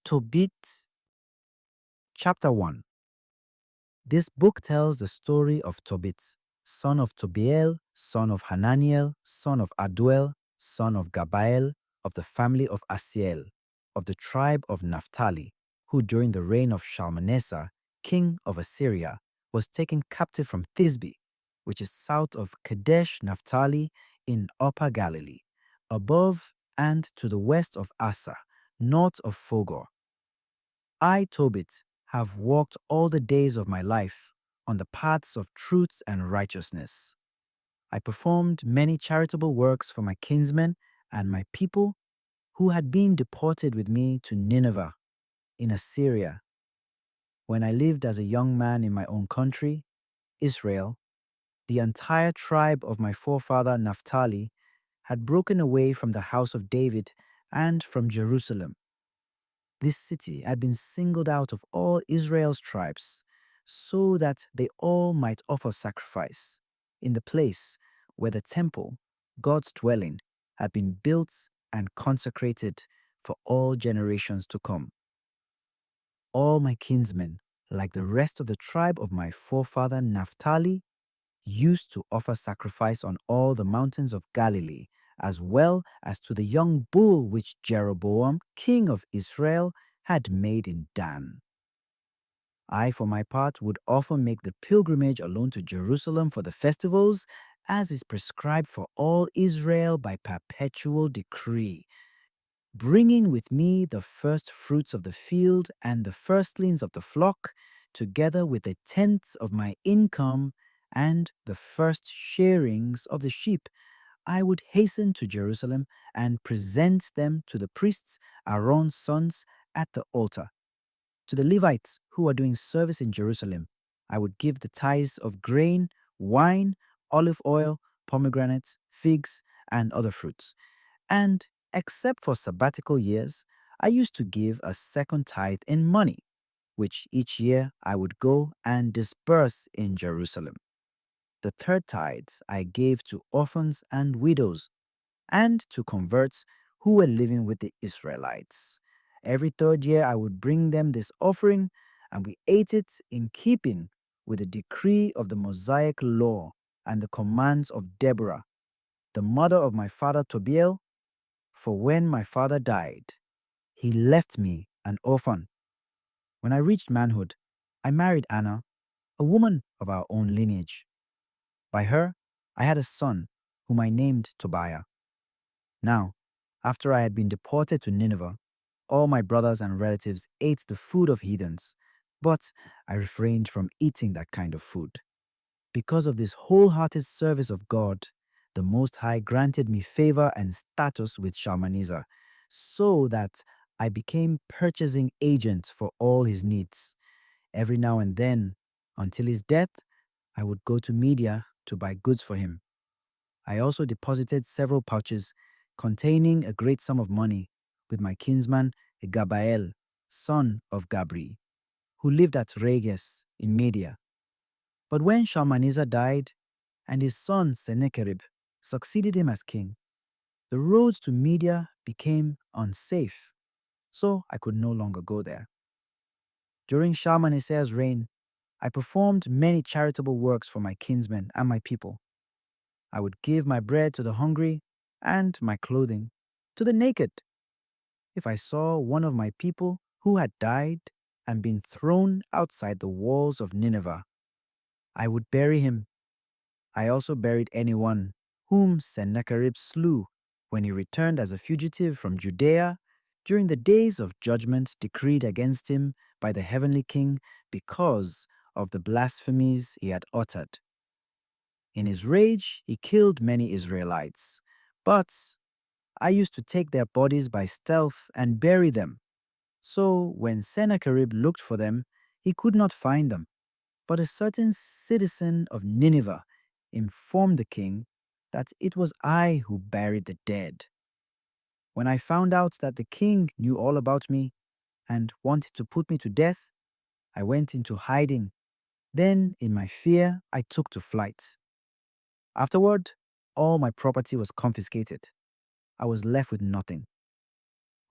Tobit, Chapter 1. This book tells the story of Tobit, son of Tobiel, son of Hananiel, son of Aduel, son of Gabael, of the family of Asiel, of the tribe of Naphtali, who during the reign of Shalmaneser, king of Assyria, was taken captive from Thisbe, which is south of Kadesh Naphtali in Upper Galilee, above and to the west of Asa, north of Fogor. I, Tobit, have walked all the days of my life on the paths of truth and righteousness. I performed many charitable works for my kinsmen and my people who had been deported with me to Nineveh in Assyria. When I lived as a young man in my own country, Israel, the entire tribe of my forefather Naphtali had broken away from the house of David and from Jerusalem. This city had been singled out of all Israel's tribes, so that they all might offer sacrifice in the place where the temple, God's dwelling, had been built and consecrated for all generations to come. All my kinsmen, like the rest of the tribe of my forefather Naphtali, used to offer sacrifice on all the mountains of Galilee, as well as to the young bull which Jeroboam, king of Israel, had made in Dan. I, for my part, would often make the pilgrimage alone to Jerusalem for the festivals, as is prescribed for all Israel by perpetual decree, bringing with me the first fruits of the field and the firstlings of the flock, together with a tenth of my income and the first shearings of the sheep. I would hasten to Jerusalem and present them to the priests, Aaron's sons, at the altar. To the Levites who are doing service in Jerusalem, I would give the tithes of grain, wine, olive oil, pomegranates, figs, and other fruits. And except for sabbatical years, I used to give a second tithe in money, which each year I would go and disburse in Jerusalem. The third tithe I gave to orphans and widows, and to converts who were living with the Israelites. Every third year I would bring them this offering, and we ate it in keeping with the decree of the Mosaic law and the commands of Deborah, the mother of my father Tobiel, for when my father died, he left me an orphan. When I reached manhood, I married Anna, a woman of our own lineage. By her, I had a son whom I named Tobiah. Now, after I had been deported to Nineveh, all my brothers and relatives ate the food of heathens, but I refrained from eating that kind of food. Because of this wholehearted service of God, the Most High granted me favor and status with Shalmaneser, so that I became purchasing agent for all his needs. Every now and then, until his death, I would go to Media to buy goods for him. I also deposited several pouches containing a great sum of money with my kinsman Gabael, son of Gabri, who lived at Rages in Media. But when Shalmaneser died and his son Sennacherib succeeded him as king, the roads to Media became unsafe, so I could no longer go there. During Shalmaneser's reign, I performed many charitable works for my kinsmen and my people. I would give my bread to the hungry and my clothing to the naked. If I saw one of my people who had died and been thrown outside the walls of Nineveh, I would bury him. I also buried anyone whom Sennacherib slew when he returned as a fugitive from Judea during the days of judgment decreed against him by the heavenly king because of the blasphemies he had uttered. In his rage, he killed many Israelites, but I used to take their bodies by stealth and bury them. So when Sennacherib looked for them, he could not find them. But a certain citizen of Nineveh informed the king that it was I who buried the dead. When I found out that the king knew all about me and wanted to put me to death, I went into hiding. Then, in my fear, I took to flight. Afterward, all my property was confiscated. I was left with nothing.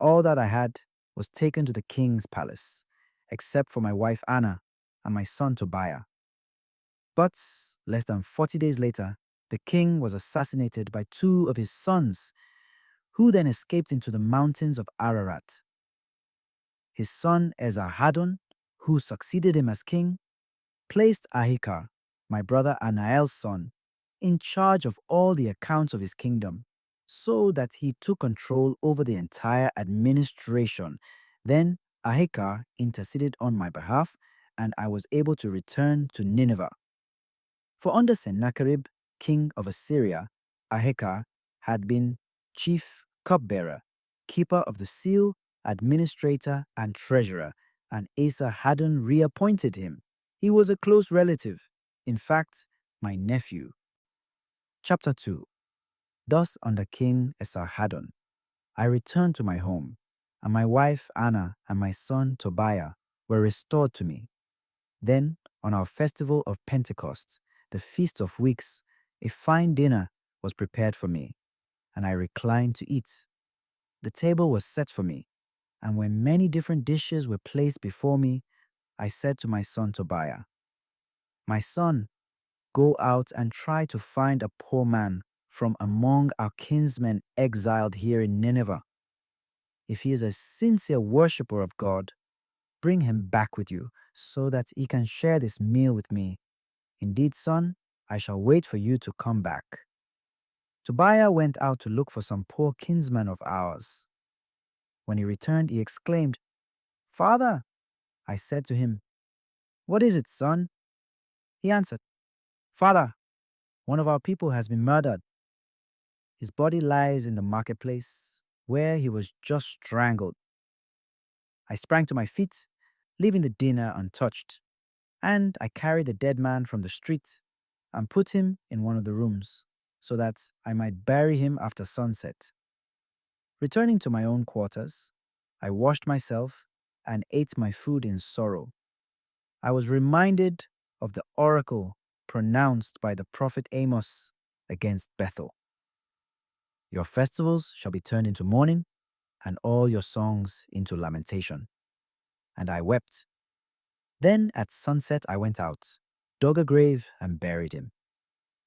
All that I had was taken to the king's palace, except for my wife Anna and my son Tobiah. But less than 40 days later, the king was assassinated by two of his sons, who then escaped into the mountains of Ararat. His son Esarhaddon, who succeeded him as king, placed Ahikar, my brother Anael's son, in charge of all the accounts of his kingdom, so that he took control over the entire administration. Then Ahikar interceded on my behalf, and I was able to return to Nineveh. For under Sennacherib, king of Assyria, Ahikar had been chief cupbearer, keeper of the seal, administrator, and treasurer, and Esarhaddon reappointed him. He was a close relative, in fact, my nephew. Chapter 2. Thus under King Esarhaddon, I returned to my home, and my wife Anna and my son Tobiah were restored to me. Then, on our festival of Pentecost, the Feast of Weeks, a fine dinner was prepared for me, and I reclined to eat. The table was set for me, and when many different dishes were placed before me, I said to my son Tobiah, "My son, go out and try to find a poor man from among our kinsmen exiled here in Nineveh. If he is a sincere worshipper of God, bring him back with you so that he can share this meal with me. Indeed, son, I shall wait for you to come back." Tobiah went out to look for some poor kinsman of ours. When he returned, he exclaimed, "Father!" I said to him, "What is it, son?" He answered, "Father, one of our people has been murdered. His body lies in the marketplace, where he was just strangled." I sprang to my feet, leaving the dinner untouched, and I carried the dead man from the street and put him in one of the rooms, so that I might bury him after sunset. Returning to my own quarters, I washed myself and ate my food in sorrow. I was reminded of the oracle pronounced by the prophet Amos against Bethel. "Your festivals shall be turned into mourning, and all your songs into lamentation." And I wept. Then at sunset I went out, dug a grave, and buried him.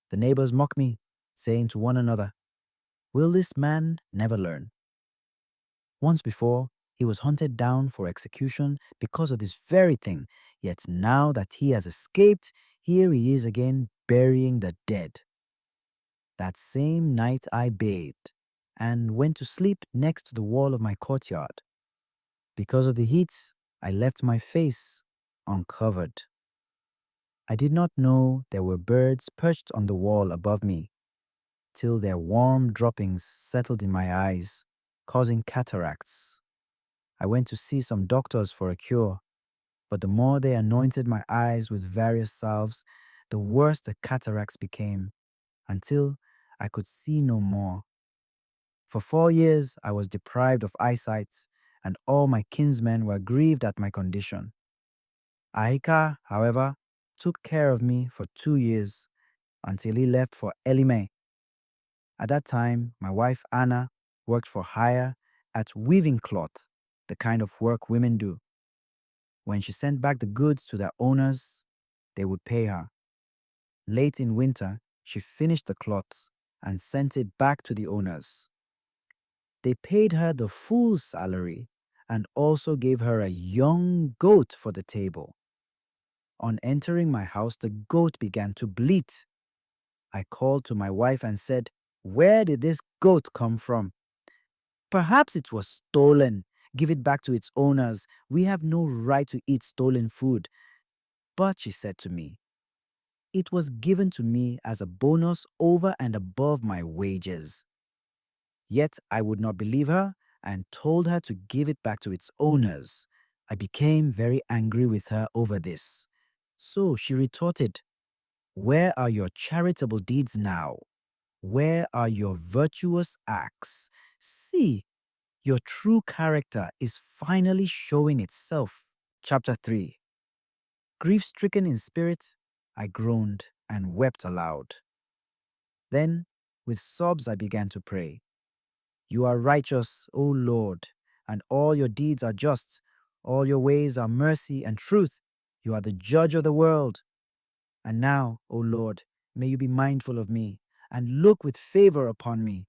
The neighbors mocked me, saying to one another, "Will this man never learn?" Once before, he was hunted down for execution because of this very thing, yet now that he has escaped, here he is again burying the dead. That same night I bathed and went to sleep next to the wall of my courtyard. Because of the heat, I left my face uncovered. I did not know there were birds perched on the wall above me, till their warm droppings settled in my eyes, causing cataracts. I went to see some doctors for a cure, but the more they anointed my eyes with various salves, the worse the cataracts became, until I could see no more. For 4 years I was deprived of eyesight, and all my kinsmen were grieved at my condition. Ahikar, however, took care of me for 2 years, until he left for Elimeh. At that time, my wife Anna worked for hire at weaving cloth, the kind of work women do. When she sent back the goods to their owners, they would pay her. Late in winter, she finished the cloth and sent it back to the owners. They paid her the full salary and also gave her a young goat for the table. On entering my house, the goat began to bleat. I called to my wife and said, "Where did this goat come from?" "Perhaps it was stolen. Give it back to its owners. We have no right to eat stolen food." But she said to me, "It was given to me as a bonus over and above my wages." Yet I would not believe her and told her to give it back to its owners. I became very angry with her over this. So she retorted, "Where are your charitable deeds now? Where are your virtuous acts? See, your true character is finally showing itself." Chapter 3. Grief-stricken in spirit, I groaned and wept aloud. Then, with sobs, I began to pray, "You are righteous, O Lord, and all your deeds are just. All your ways are mercy and truth. You are the judge of the world. And now, O Lord, may you be mindful of me, and look with favor upon me.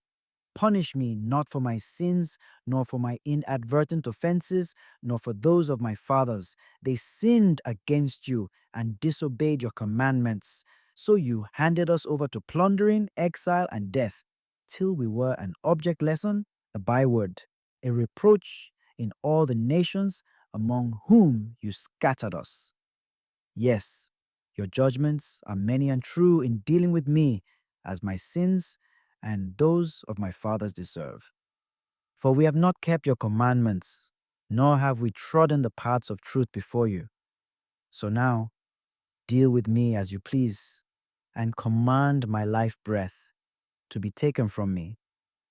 Punish me not for my sins, nor for my inadvertent offenses, nor for those of my fathers. They sinned against you and disobeyed your commandments. So you handed us over to plundering, exile, and death, till we were an object lesson, a byword, a reproach in all the nations among whom you scattered us. Yes, your judgments are many and true in dealing with me, as my sins and those of my fathers deserve. For we have not kept your commandments, nor have we trodden the paths of truth before you. So now, deal with me as you please, and command my life breath to be taken from me,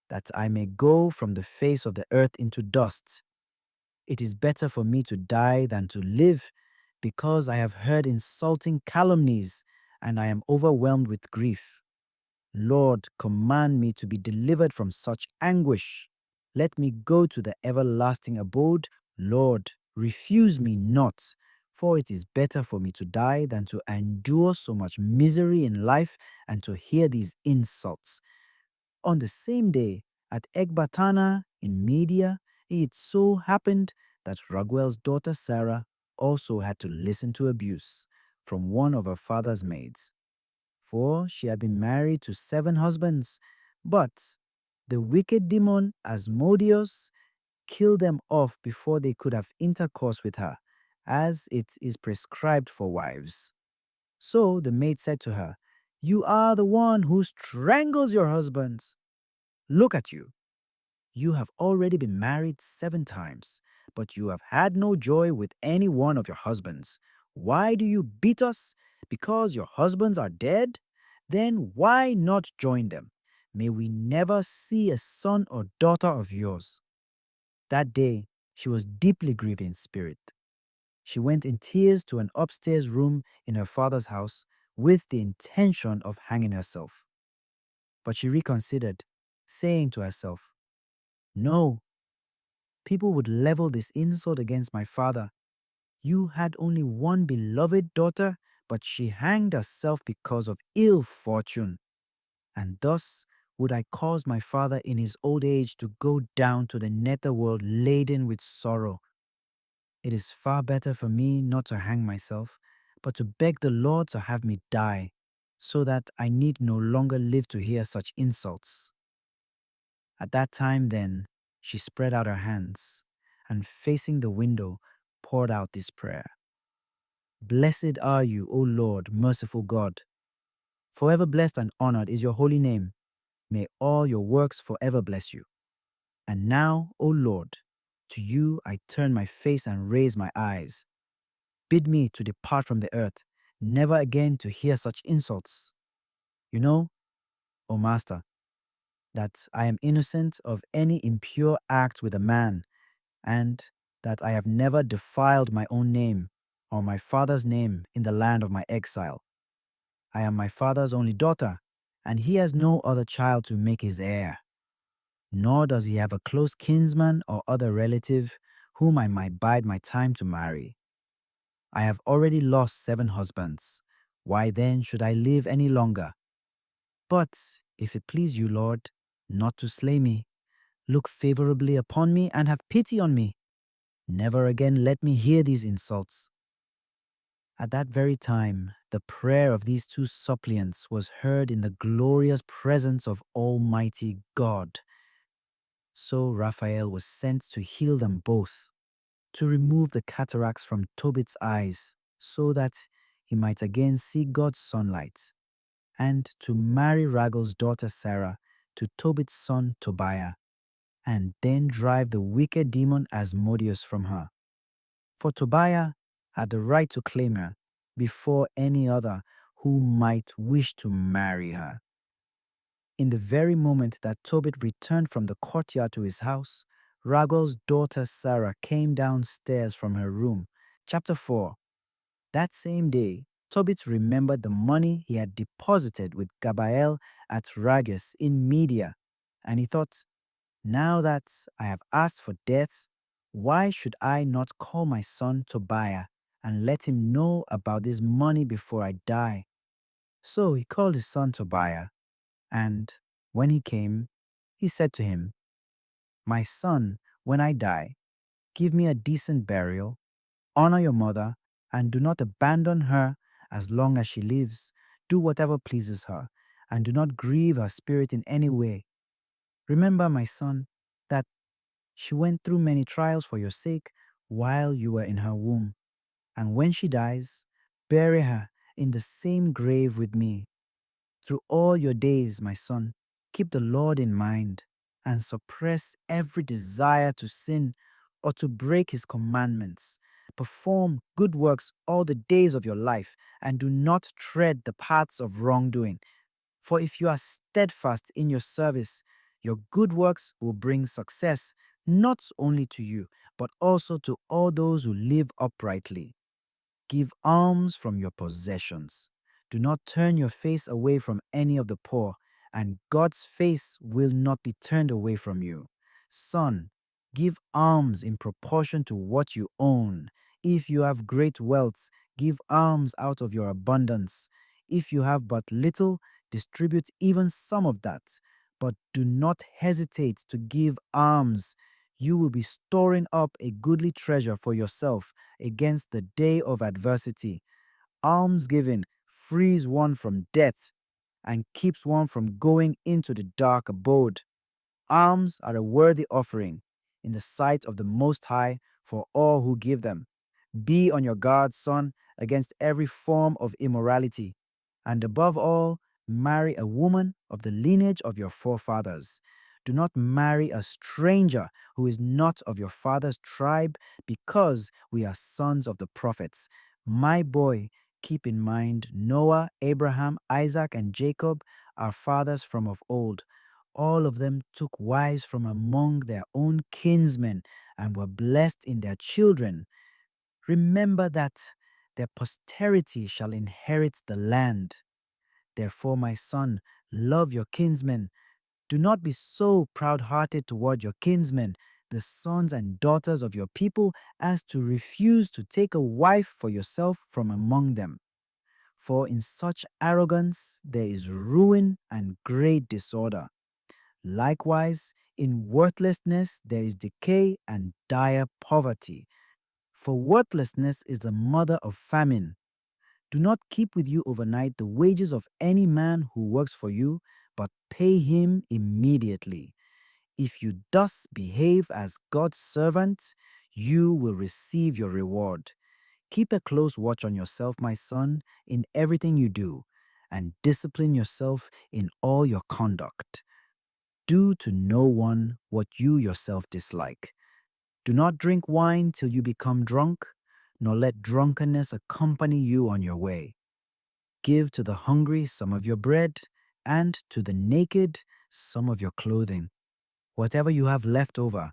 that I may go from the face of the earth into dust. It is better for me to die than to live, because I have heard insulting calumnies, and I am overwhelmed with grief. Lord, command me to be delivered from such anguish. Let me go to the everlasting abode. Lord, refuse me not, for it is better for me to die than to endure so much misery in life and to hear these insults. On the same day, at Ecbatana in Media, it so happened that Raguel's daughter Sarah also had to listen to abuse from one of her father's maids, for she had been married to 7 husbands. But the wicked demon Asmodeus killed them off before they could have intercourse with her, as it is prescribed for wives. So the maid said to her, "You are the one who strangles your husbands. Look at you. You have already been married 7 times, but you have had no joy with any one of your husbands. Why do you beat us? Because your husbands are dead? Then why not join them? May we never see a son or daughter of yours." That day, she was deeply grieved in spirit. She went in tears to an upstairs room in her father's house with the intention of hanging herself. But she reconsidered, saying to herself, "No, people would level this insult against my father. You had only one beloved daughter, but she hanged herself because of ill fortune. And thus would I cause my father in his old age to go down to the netherworld laden with sorrow. It is far better for me not to hang myself, but to beg the Lord to have me die, so that I need no longer live to hear such insults." At that time, then, she spread out her hands, and facing the window, poured out this prayer: "Blessed are you, O Lord, merciful God. Forever blessed and honored is your holy name. May all your works forever bless you. And now, O Lord, to you I turn my face and raise my eyes. Bid me to depart from the earth, never again to hear such insults. You know, O Master, that I am innocent of any impure act with a man, and that I have never defiled my own name or my father's name in the land of my exile. I am my father's only daughter, and he has no other child to make his heir. Nor does he have a close kinsman or other relative whom I might bide my time to marry. I have already lost 7 husbands. Why then should I live any longer? But if it please you, Lord, not to slay me, look favorably upon me and have pity on me. Never again let me hear these insults." At that very time, the prayer of these 2 suppliants was heard in the glorious presence of Almighty God. So Raphael was sent to heal them both, to remove the cataracts from Tobit's eyes, so that he might again see God's sunlight, and to marry Raguel's daughter Sarah to Tobit's son Tobiah, and then drive the wicked demon Asmodeus from her. For Tobiah had the right to claim her before any other who might wish to marry her. In the very moment that Tobit returned from the courtyard to his house, Raguel's daughter Sarah came downstairs from her room. Chapter 4. That same day, Tobit remembered the money he had deposited with Gabael at Rages in Media, and he thought, "Now that I have asked for death, Why should I not call my son Tobiah and let him know about this money before I die?" So he called his son Tobiah, and when he came, he said to him, "My son, when I die, give me a decent burial, honor your mother, and do not abandon her as long as she lives. Do whatever pleases her, and do not grieve her spirit in any way. Remember, my son, that she went through many trials for your sake while you were in her womb. And when she dies, bury her in the same grave with me. Through all your days, my son, keep the Lord in mind and suppress every desire to sin or to break his commandments. Perform good works all the days of your life and do not tread the paths of wrongdoing. For if you are steadfast in your service, your good works will bring success not only to you, but also to all those who live uprightly. Give alms from your possessions. Do not turn your face away from any of the poor, and God's face will not be turned away from you. Son, give alms in proportion to what you own. If you have great wealth, give alms out of your abundance. If you have but little, distribute even some of that. But do not hesitate to give alms. You will be storing up a goodly treasure for yourself against the day of adversity. Almsgiving frees one from death and keeps one from going into the dark abode. Alms are a worthy offering in the sight of the Most High for all who give them. Be on your guard, son, against every form of immorality, and above all, marry a woman of the lineage of your forefathers. Do not marry a stranger who is not of your father's tribe, because we are sons of the prophets. My boy, keep in mind Noah, Abraham, Isaac, and Jacob, our fathers from of old. All of them took wives from among their own kinsmen and were blessed in their children. Remember that their posterity shall inherit the land. Therefore, my son, love your kinsmen. Do not be so proud-hearted toward your kinsmen, the sons and daughters of your people, as to refuse to take a wife for yourself from among them. For in such arrogance there is ruin and great disorder. Likewise, in worthlessness there is decay and dire poverty. For worthlessness is the mother of famine. Do not keep with you overnight the wages of any man who works for you, but pay him immediately. If you thus behave as God's servant, you will receive your reward. Keep a close watch on yourself, my son, in everything you do, and discipline yourself in all your conduct. Do to no one what you yourself dislike. Do not drink wine till you become drunk, nor let drunkenness accompany you on your way. Give to the hungry some of your bread, and to the naked some of your clothing. Whatever you have left over,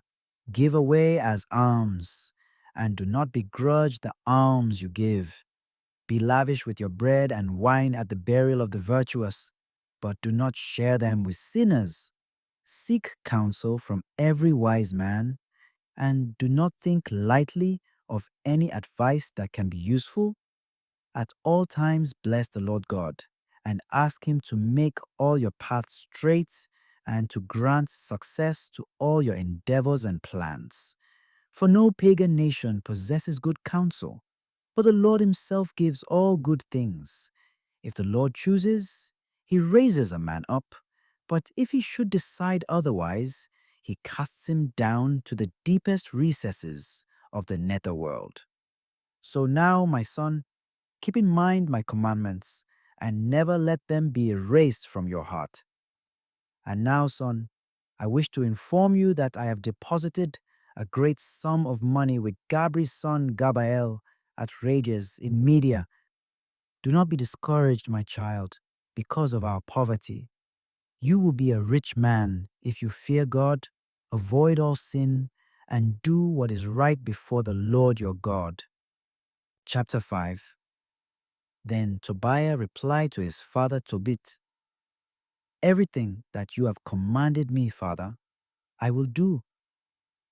give away as alms, and do not begrudge the alms you give. Be lavish with your bread and wine at the burial of the virtuous, but do not share them with sinners. Seek counsel from every wise man, and do not think lightly of any advice that can be useful. At all times bless the Lord God, and ask him to make all your paths straight and to grant success to all your endeavors and plans. For no pagan nation possesses good counsel, but the Lord himself gives all good things. If the Lord chooses, he raises a man up, but if he should decide otherwise, he casts him down to the deepest recesses of the netherworld. So now, my son, keep in mind my commandments, and never let them be erased from your heart. And now, son, I wish to inform you that I have deposited a great sum of money with Gabri's son Gabael at Rages in Media. Do not be discouraged, my child, because of our poverty. You will be a rich man if you fear God, avoid all sin, and do what is right before the Lord your God. Chapter 5. Then Tobiah replied to his father Tobit, "Everything that you have commanded me, father, I will do.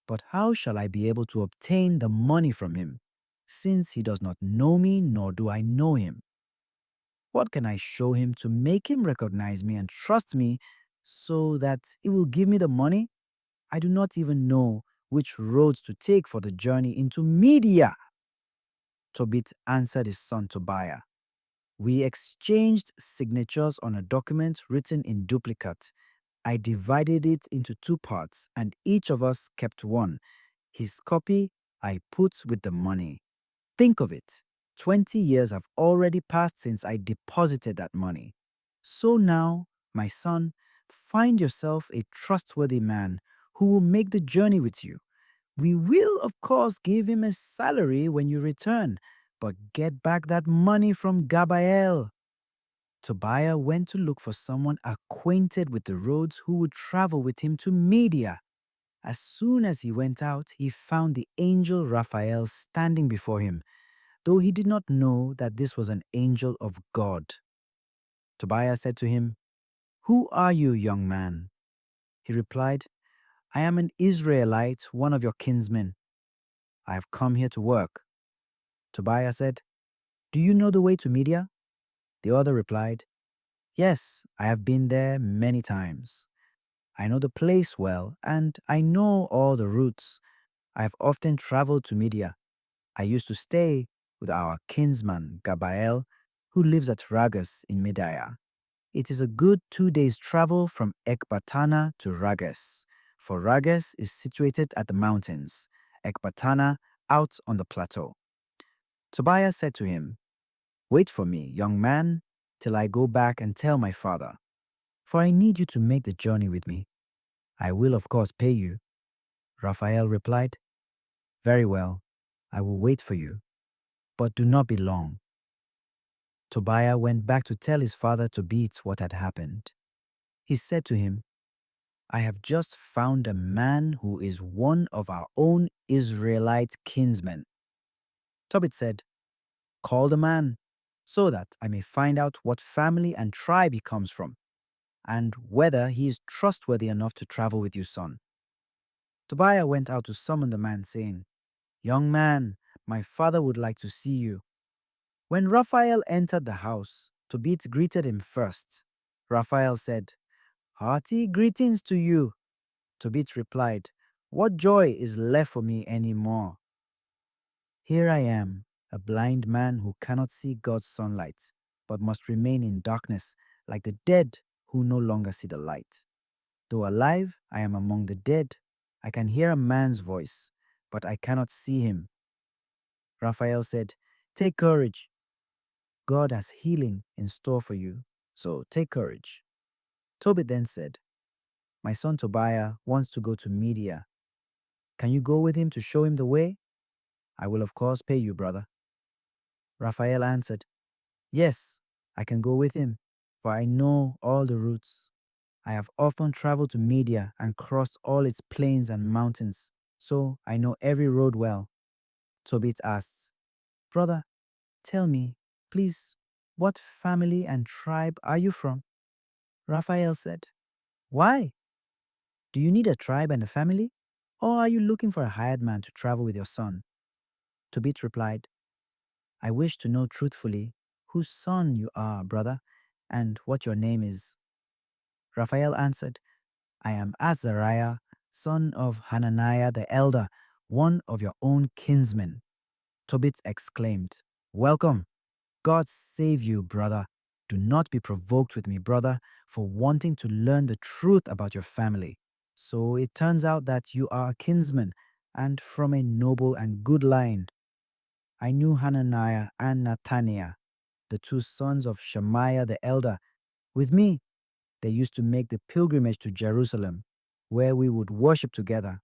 But how shall I be able to obtain the money from him, since he does not know me, nor do I know him? What can I show him to make him recognize me and trust me so that he will give me the money? I do not even know which roads to take for the journey into Media. Tobit answered his son Tobiah. We exchanged signatures on a document written in duplicate. I divided it into two parts, and each of us kept one. His copy I put with the money. Think of it. 20 years have already passed since I deposited that money. So now, my son, find yourself a trustworthy man who will make the journey with you. We will, of course, give him a salary when you return, but get back that money from Gabael. Tobiah went to look for someone acquainted with the roads who would travel with him to Media. As soon as he went out, he found the angel Raphael standing before him, though he did not know that this was an angel of God. Tobiah said to him, "Who are you, young man?" He replied, "I am an Israelite, one of your kinsmen. I have come here to work." Tobiah said, "Do you know the way to Media?" The other replied, "Yes, I have been there many times. I know the place well, and I know all the routes. I have often traveled to Media. I used to stay with our kinsman Gabael, who lives at Rages in Media. It is a good 2 days' travel from Ecbatana to Rages, for Rages is situated at the mountains, Ecbatana out on the plateau." Tobiah said to him, "Wait for me, young man, till I go back and tell my father, for I need you to make the journey with me. I will, of course, pay you." Raphael replied, "Very well, I will wait for you, but do not be long." Tobiah went back to tell his father Tobit what had happened. He said to him, "I have just found a man who is one of our own Israelite kinsmen." Tobit said, "Call the man, so that I may find out what family and tribe he comes from, and whether he is trustworthy enough to travel with you, son." Tobiah went out to summon the man, saying, "Young man, my father would like to see you." When Raphael entered the house, Tobit greeted him first. Raphael said, "Hearty greetings to you." Tobit replied, "What joy is left for me any more? Here I am, a blind man who cannot see God's sunlight, but must remain in darkness like the dead who no longer see the light. Though alive, I am among the dead. I can hear a man's voice, but I cannot see him." Raphael said, "Take courage. God has healing in store for you, so take courage." Tobit then said, "My son Tobiah wants to go to Media. Can you go with him to show him the way? I will, of course, pay you, brother." Raphael answered, "Yes, I can go with him, for I know all the routes. I have often traveled to Media and crossed all its plains and mountains, so I know every road well." Tobit asked, "Brother, tell me, please, what family and tribe are you from?" Raphael said, "Why? Do you need a tribe and a family? Or are you looking for a hired man to travel with your son?" Tobit replied, "I wish to know truthfully whose son you are, brother, and what your name is." Raphael answered, "I am Azariah, son of Hananiah the elder, one of your own kinsmen." Tobit exclaimed, "Welcome. God save you, brother. Do not be provoked with me, brother, for wanting to learn the truth about your family. So it turns out that you are a kinsman, and from a noble and good line. I knew Hananiah and Nathaniah, the two sons of Shemaiah the elder. With me, they used to make the pilgrimage to Jerusalem, where we would worship together.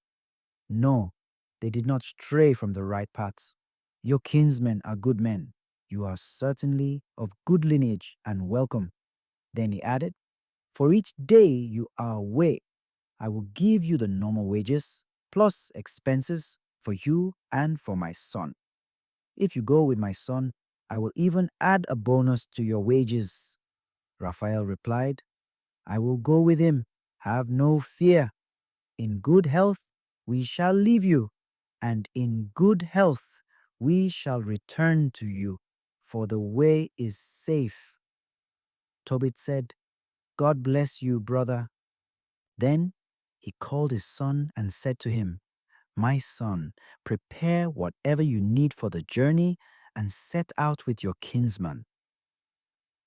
No, they did not stray from the right path. Your kinsmen are good men. You are certainly of good lineage and welcome." Then he added, "For each day you are away, I will give you the normal wages, plus expenses for you and for my son. If you go with my son, I will even add a bonus to your wages." Raphael replied, "I will go with him. Have no fear. In good health, we shall leave you, and in good health we shall return to you, for the way is safe." Tobit said, "God bless you, brother." Then he called his son and said to him, "My son, prepare whatever you need for the journey and set out with your kinsman.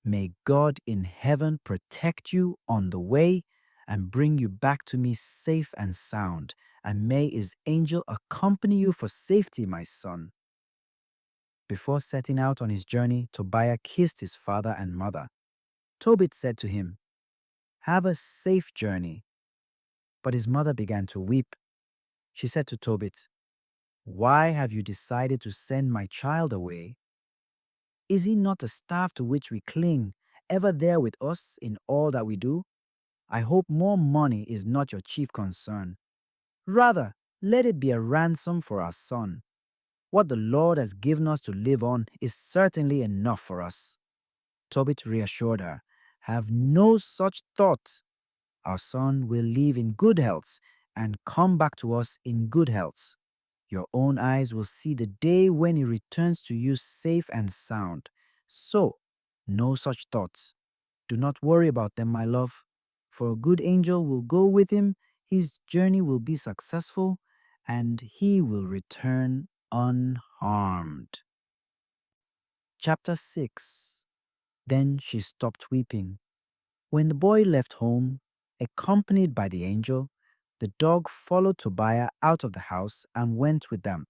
May God in heaven protect you on the way and bring you back to me safe and sound, and may his angel accompany you for safety, my son." Before setting out on his journey, Tobiah kissed his father and mother. Tobit said to him, "Have a safe journey." But his mother began to weep. She said to Tobit, "Why have you decided to send my child away? Is he not a staff to which we cling, ever there with us in all that we do? I hope more money is not your chief concern. Rather, let it be a ransom for our son. What the Lord has given us to live on is certainly enough for us." Tobit reassured her, "Have no such thought. Our son will live in good health and come back to us in good health. Your own eyes will see the day when he returns to you safe and sound. So, no such thoughts. Do not worry about them, my love, for a good angel will go with him, his journey will be successful, and he will return unharmed." Chapter 6. Then she stopped weeping. When the boy left home, accompanied by the angel, the dog followed Tobiah out of the house and went with them.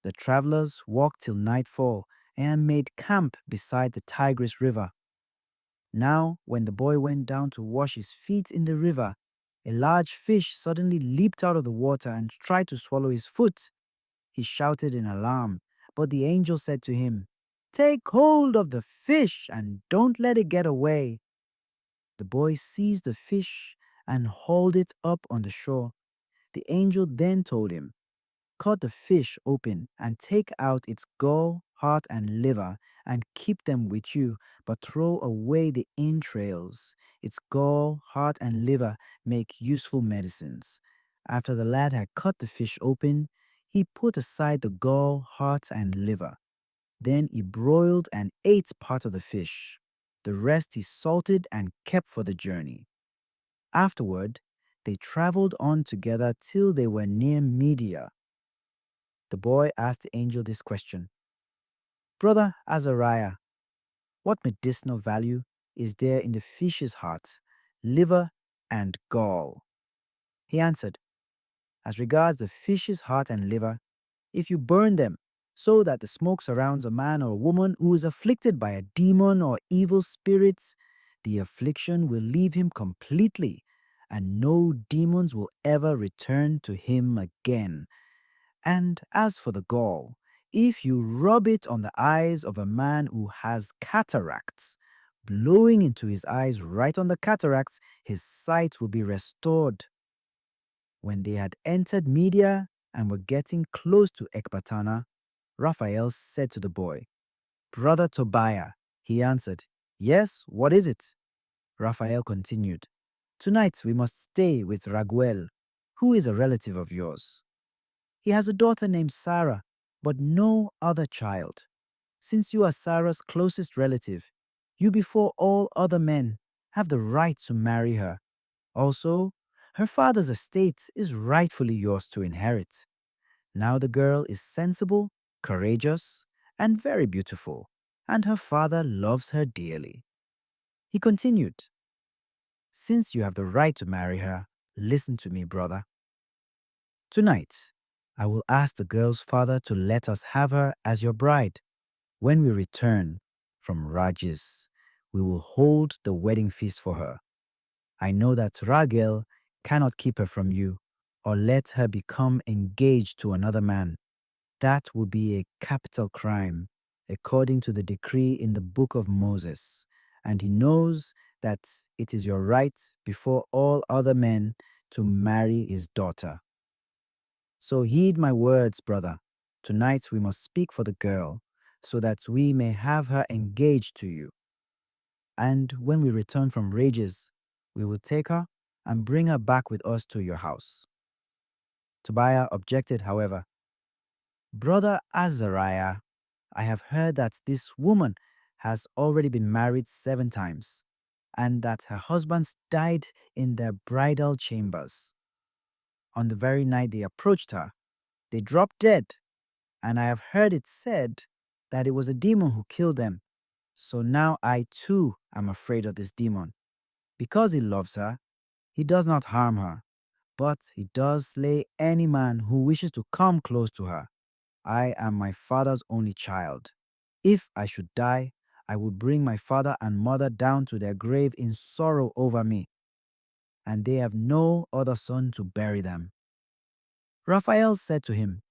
The travelers walked till nightfall and made camp beside the Tigris River. Now, when the boy went down to wash his feet in the river, a large fish suddenly leaped out of the water and tried to swallow his foot. He shouted in alarm, but the angel said to him, "Take hold of the fish and don't let it get away." The boy seized the fish and hauled it up on the shore. The angel then told him, "Cut the fish open and take out its gall, heart, and liver, and keep them with you, but throw away the entrails. Its gall, heart, and liver make useful medicines." After the lad had cut the fish open, he put aside the gall, heart, and liver. Then he broiled and ate part of the fish. The rest he salted and kept for the journey. Afterward, they traveled on together till they were near Media. The boy asked the angel this question, "Brother Azariah, what medicinal value is there in the fish's heart, liver, and gall?" He answered, "As regards the fish's heart and liver, if you burn them so that the smoke surrounds a man or a woman who is afflicted by a demon or evil spirits, the affliction will leave him completely, and no demons will ever return to him again. And as for the gall, if you rub it on the eyes of a man who has cataracts, blowing into his eyes right on the cataracts, his sight will be restored." When they had entered Media and were getting close to Ecbatana, Raphael said to the boy, "Brother Tobiah." He answered, "Yes, what is it?" Raphael continued, "Tonight we must stay with Raguel, who is a relative of yours. He has a daughter named Sarah, but no other child. Since you are Sarah's closest relative, you before all other men have the right to marry her. Also, her father's estate is rightfully yours to inherit. Now the girl is sensible, courageous, and very beautiful, and her father loves her dearly." He continued, "Since you have the right to marry her, listen to me, brother. Tonight, I will ask the girl's father to let us have her as your bride. When we return from Rajes, we will hold the wedding feast for her. I know that Ragel cannot keep her from you or let her become engaged to another man. That would be a capital crime, according to the decree in the book of Moses. And he knows that it is your right before all other men to marry his daughter. So heed my words, brother. Tonight we must speak for the girl, so that we may have her engaged to you. And when we return from Rages, we will take her and bring her back with us to your house." Tobiah objected, however. Brother Azariah, I have heard that this woman has already been married 7 times, and that her husbands died in their bridal chambers. On the very night they approached her, they dropped dead, and I have heard it said that it was a demon who killed them. So now I too am afraid of this demon. Because he loves her, he does not harm her, but he does slay any man who wishes to come close to her. I am my father's only child. If I should die, I would bring my father and mother down to their grave in sorrow over me, and they have no other son to bury them. Raphael said to him,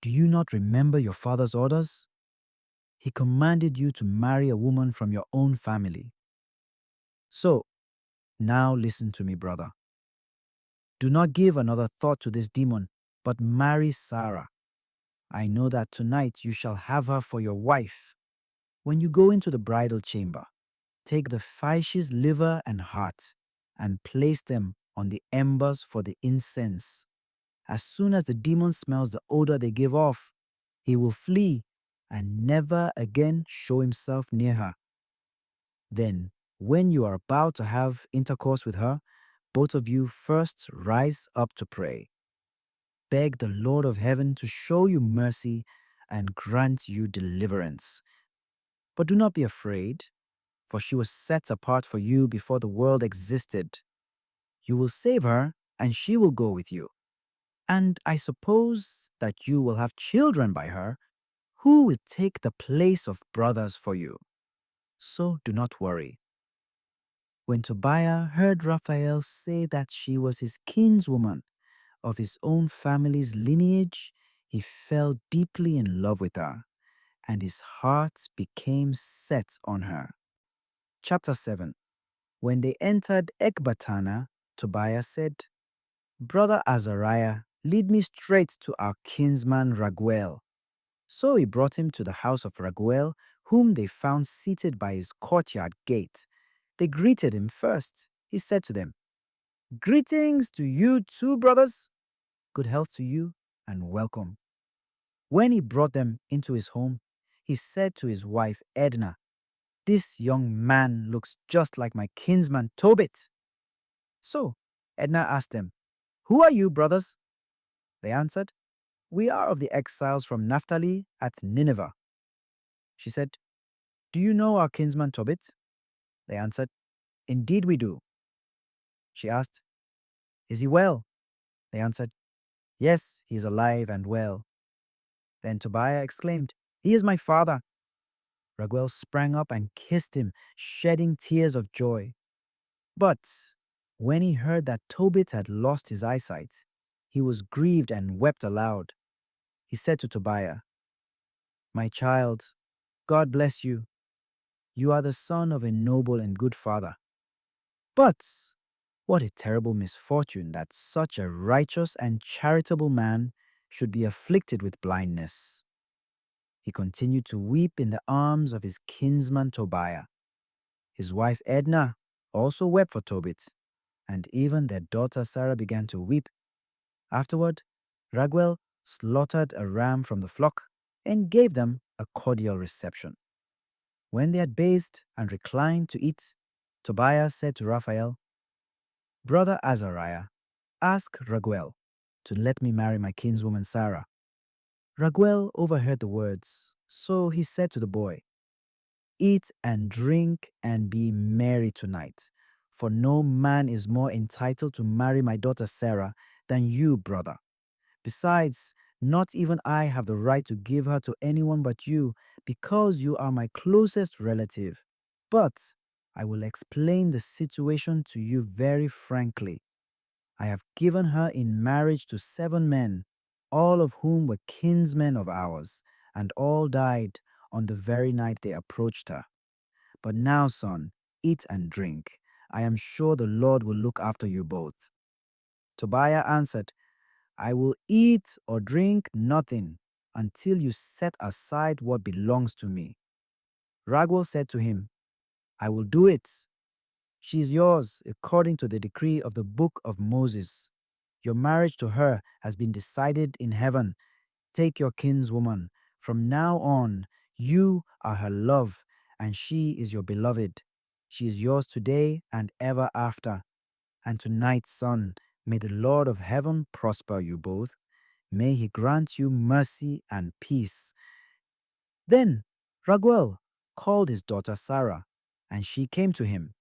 Do you not remember your father's orders? He commanded you to marry a woman from your own family. So, now listen to me, brother. Do not give another thought to this demon, but marry Sarah. I know that tonight you shall have her for your wife. When you go into the bridal chamber, take the fishe's liver and heart and place them on the embers for the incense. As soon as the demon smells the odor they give off, he will flee and never again show himself near her. Then, when you are about to have intercourse with her, both of you first rise up to pray. Beg the Lord of heaven to show you mercy and grant you deliverance. But do not be afraid, for she was set apart for you before the world existed. You will save her, and she will go with you. And I suppose that you will have children by her, who will take the place of brothers for you. So do not worry. When Tobiah heard Raphael say that she was his kinswoman, of his own family's lineage, he fell deeply in love with her, and his heart became set on her. Chapter 7. When they entered Ecbatana, Tobiah said, Brother Azariah, lead me straight to our kinsman Raguel. So he brought him to the house of Raguel, whom they found seated by his courtyard gate. They greeted him first. He said to them, Greetings to you too, brothers. Good health to you and welcome. When he brought them into his home, he said to his wife Edna, This young man looks just like my kinsman Tobit. So Edna asked them, Who are you, brothers? They answered, We are of the exiles from Naphtali at Nineveh. She said, Do you know our kinsman Tobit? They answered, Indeed we do. She asked, Is he well? They answered, Yes, he is alive and well. Then Tobiah exclaimed, He is my father. Raguel sprang up and kissed him, shedding tears of joy. But when he heard that Tobit had lost his eyesight, he was grieved and wept aloud. He said to Tobiah, My child, God bless you. You are the son of a noble and good father. But what a terrible misfortune that such a righteous and charitable man should be afflicted with blindness. He continued to weep in the arms of his kinsman Tobiah. His wife Edna also wept for Tobit, and even their daughter Sarah began to weep. Afterward, Raguel slaughtered a ram from the flock and gave them a cordial reception. When they had bathed and reclined to eat, Tobiah said to Raphael, Brother Azariah, ask Raguel to let me marry my kinswoman Sarah. Raguel overheard the words, so he said to the boy, Eat and drink and be merry tonight, for no man is more entitled to marry my daughter Sarah than you, brother. Besides, not even I have the right to give her to anyone but you, because you are my closest relative. But I will explain the situation to you very frankly. I have given her in marriage to 7 men, all of whom were kinsmen of ours, and all died on the very night they approached her. But now, son, eat and drink. I am sure the Lord will look after you both. Tobiah answered, I will eat or drink nothing until you set aside what belongs to me. Raguel said to him, I will do it. She is yours according to the decree of the book of Moses. Your marriage to her has been decided in heaven. Take your kinswoman. From now on, you are her love, and she is your beloved. She is yours today and ever after. And tonight, son, may the Lord of heaven prosper you both. May he grant you mercy and peace. Then Raguel called his daughter Sarah, and she came to him.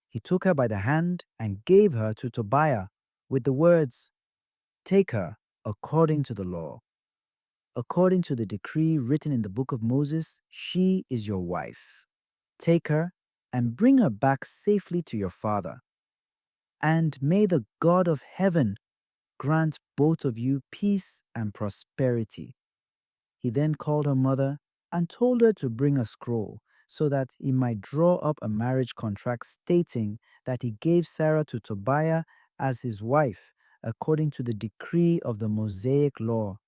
He took her by the hand and gave her to Tobiah with the words, "Take her according to the law. According to the decree written in the book of Moses, she is your wife. Take her and bring her back safely to your father. And may the God of heaven grant both of you peace and prosperity." He then called her mother and told her to bring a scroll so that he might draw up a marriage contract stating that he gave Sarah to Tobiah as his wife according to the decree of the Mosaic law.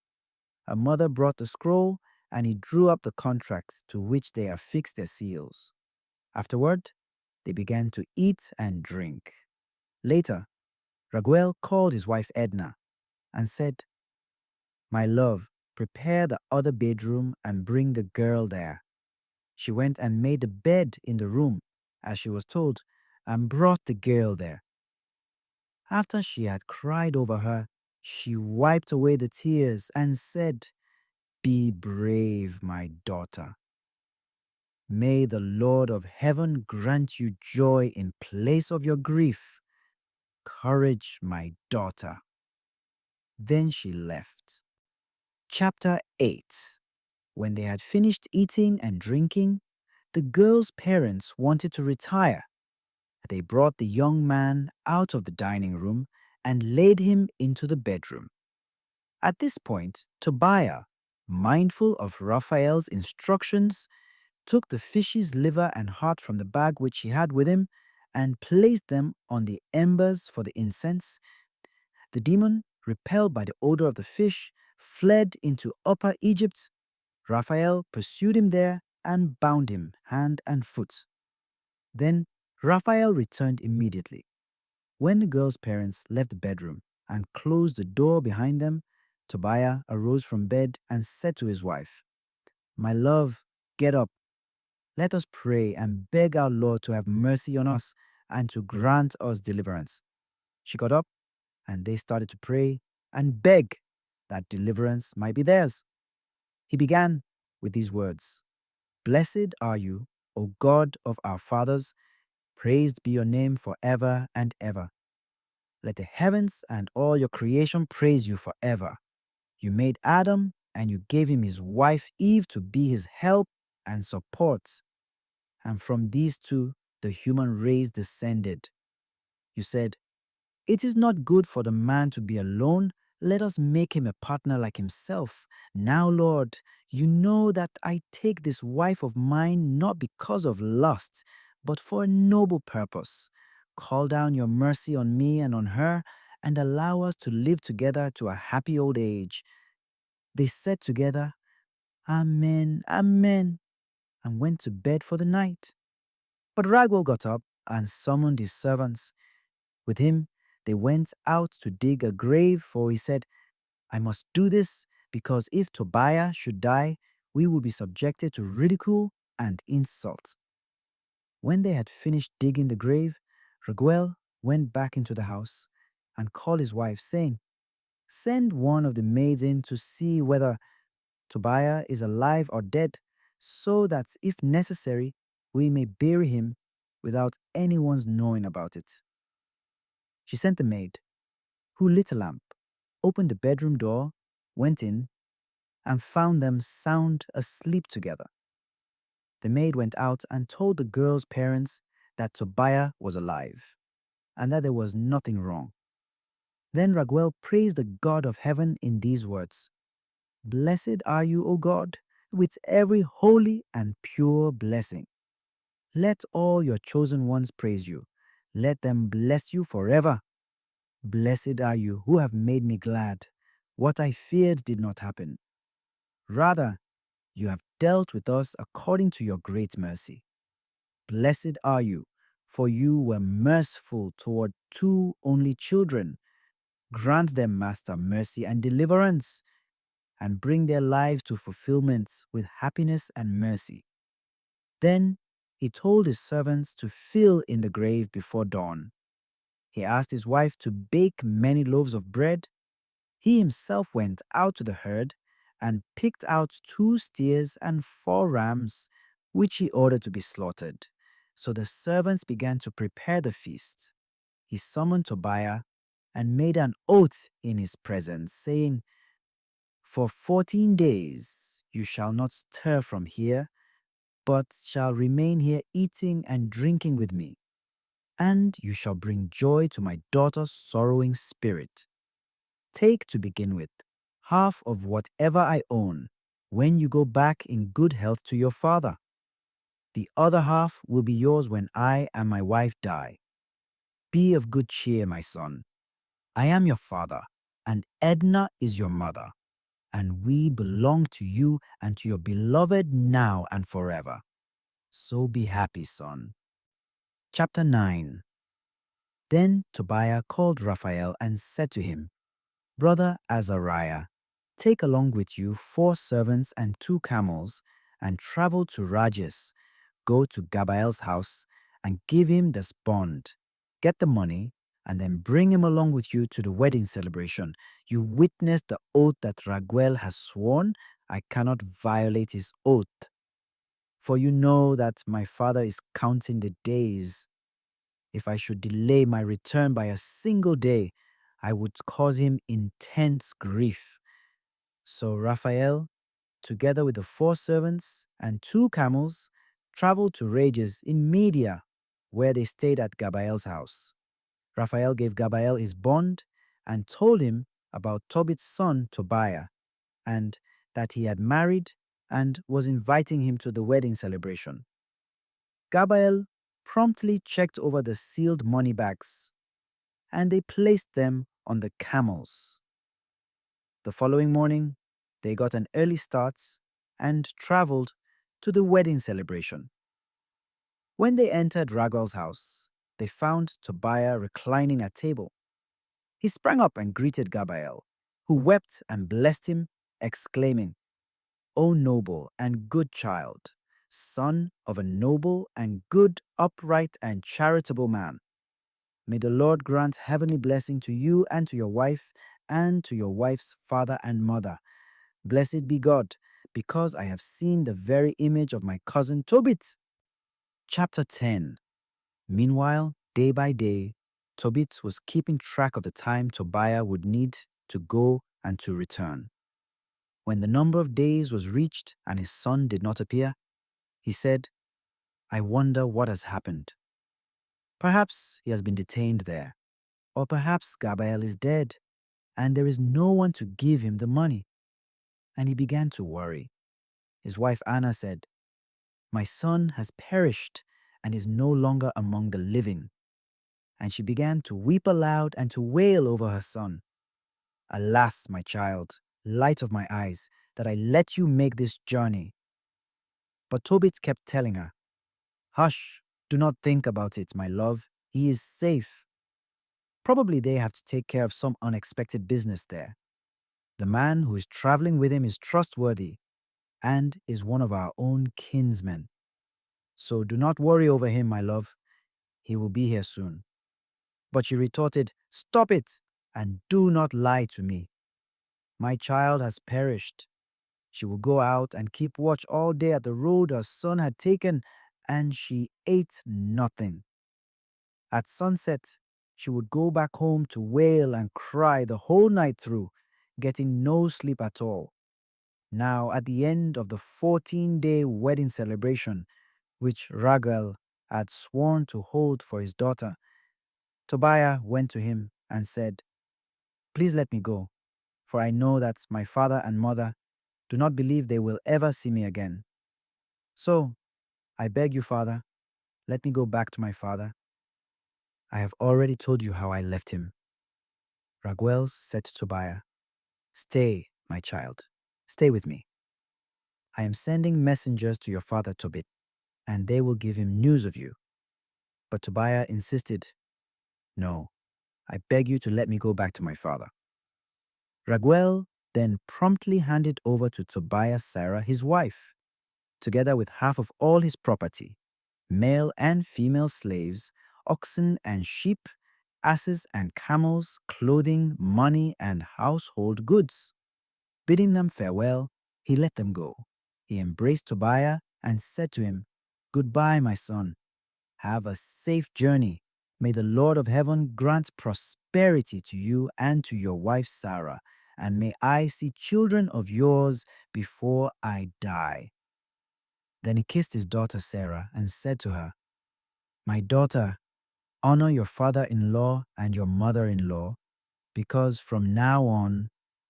Her mother brought the scroll and he drew up the contract to which they affixed their seals. Afterward, they began to eat and drink. Later, Raguel called his wife Edna and said, "My love, prepare the other bedroom and bring the girl there." She went and made the bed in the room, as she was told, and brought the girl there. After she had cried over her, she wiped away the tears and said, "Be brave, my daughter. May the Lord of heaven grant you joy in place of your grief. Courage, my daughter." Then she left. Chapter 8. When they had finished eating and drinking, the girl's parents wanted to retire. They brought the young man out of the dining room and laid him into the bedroom. At this point, Tobiah, mindful of Raphael's instructions, took the fish's liver and heart from the bag which he had with him and placed them on the embers for the incense. The demon, repelled by the odor of the fish, fled into Upper Egypt. Raphael pursued him there and bound him hand and foot. Then Raphael returned immediately. When the girl's parents left the bedroom and closed the door behind them, Tobiah arose from bed and said to his wife, "My love, get up. Let us pray and beg our Lord to have mercy on us and to grant us deliverance." She got up and they started to pray and beg that deliverance might be theirs. He began with these words, "Blessed are you, O God of our fathers. Praised be your name forever and ever. Let the heavens and all your creation praise you forever. You made Adam and you gave him his wife Eve to be his help and support. And from these two the human race descended. You said, 'It is not good for the man to be alone. Let us make him a partner like himself.' Now, Lord, you know that I take this wife of mine not because of lust, but for a noble purpose. Call down your mercy on me and on her, and allow us to live together to a happy old age." They said together, "Amen, Amen," and went to bed for the night. But Raguel got up and summoned his servants. With him, they went out to dig a grave, for he said, "I must do this, because if Tobiah should die, we will be subjected to ridicule and insult." When they had finished digging the grave, Raguel went back into the house and called his wife, saying, "Send one of the maids in to see whether Tobiah is alive or dead, so that if necessary, we may bury him without anyone's knowing about it." She sent the maid, who lit a lamp, opened the bedroom door, went in, and found them sound asleep together. The maid went out and told the girl's parents that Tobiah was alive, and that there was nothing wrong. Then Raguel praised the God of heaven in these words, "Blessed are you, O God, with every holy and pure blessing. Let all your chosen ones praise you. Let them bless you forever. Blessed are you who have made me glad. What I feared did not happen. Rather, you have dealt with us according to your great mercy. Blessed are you, for you were merciful toward two only children. Grant them, Master, mercy and deliverance, and bring their lives to fulfillment with happiness and mercy. Then he told his servants to fill in the grave before dawn. He asked his wife to bake many loaves of bread. He himself went out to the herd and picked out 2 steers and 4 rams, which he ordered to be slaughtered. So the servants began to prepare the feast. He summoned Tobiah and made an oath in his presence, saying, "For 14 days you shall not stir from here, but shall remain here eating and drinking with me. And you shall bring joy to my daughter's sorrowing spirit. Take, to begin with, half of whatever I own when you go back in good health to your father. The other half will be yours when I and my wife die. Be of good cheer, my son. I am your father, and Edna is your mother, and we belong to you and to your beloved now and forever. So be happy, son." Chapter 9. Then Tobiah called Raphael and said to him, "Brother Azariah, take along with you 4 servants and 2 camels, and travel to Rajes. Go to Gabael's house and give him this bond. Get the money, and then bring him along with you to the wedding celebration. You witnessed the oath that Raguel has sworn. I cannot violate his oath. For you know that my father is counting the days. If I should delay my return by a single day, I would cause him intense grief." So Raphael, together with the 4 servants and 2 camels, traveled to Rages in Media, where they stayed at Gabael's house. Raphael gave Gabael his bond and told him about Tobit's son Tobiah, and that he had married and was inviting him to the wedding celebration. Gabael promptly checked over the sealed money bags, and they placed them on the camels. The following morning, they got an early start and traveled to the wedding celebration. When they entered Raguel's house, they found Tobiah reclining at table. He sprang up and greeted Gabael, who wept and blessed him, exclaiming, "O noble and good child, son of a noble and good, upright and charitable man, may the Lord grant heavenly blessing to you and to your wife and to your wife's father and mother. Blessed be God, because I have seen the very image of my cousin Tobit." Chapter 10. Meanwhile, day by day, Tobit was keeping track of the time Tobiah would need to go and to return. When the number of days was reached and his son did not appear, he said, "I wonder what has happened. Perhaps he has been detained there, or perhaps Gabael is dead, and there is no one to give him the money." And he began to worry. His wife Anna said, "My son has perished and is no longer among the living." And she began to weep aloud and to wail over her son. "Alas, my child, light of my eyes, that I let you make this journey." But Tobit kept telling her, "Hush, do not think about it, my love. He is safe. Probably they have to take care of some unexpected business there. The man who is traveling with him is trustworthy and is one of our own kinsmen. So do not worry over him, my love. He will be here soon." But she retorted, "Stop it, and do not lie to me. My child has perished. She will go out and keep watch all day at the road her son had taken, and she ate nothing. At sunset, she would go back home to wail and cry the whole night through, getting no sleep at all. Now, at the end of the 14-day wedding celebration, which Raguel had sworn to hold for his daughter, Tobiah went to him and said, "Please let me go, for I know that my father and mother do not believe they will ever see me again. So, I beg you, father, let me go back to my father. I have already told you how I left him." Raguel said to Tobiah, "Stay, my child, stay with me. I am sending messengers to your father Tobit, and they will give him news of you." But Tobiah insisted, "No, I beg you to let me go back to my father." Raguel then promptly handed over to Tobiah Sarah, his wife, together with half of all his property, male and female slaves, oxen and sheep, asses and camels, clothing, money, and household goods. Bidding them farewell, he let them go. He embraced Tobiah and said to him, "Goodbye, my son. Have a safe journey. May the Lord of heaven grant prosperity to you and to your wife Sarah, and may I see children of yours before I die." Then he kissed his daughter Sarah and said to her, "My daughter, honor your father-in-law and your mother-in-law, because from now on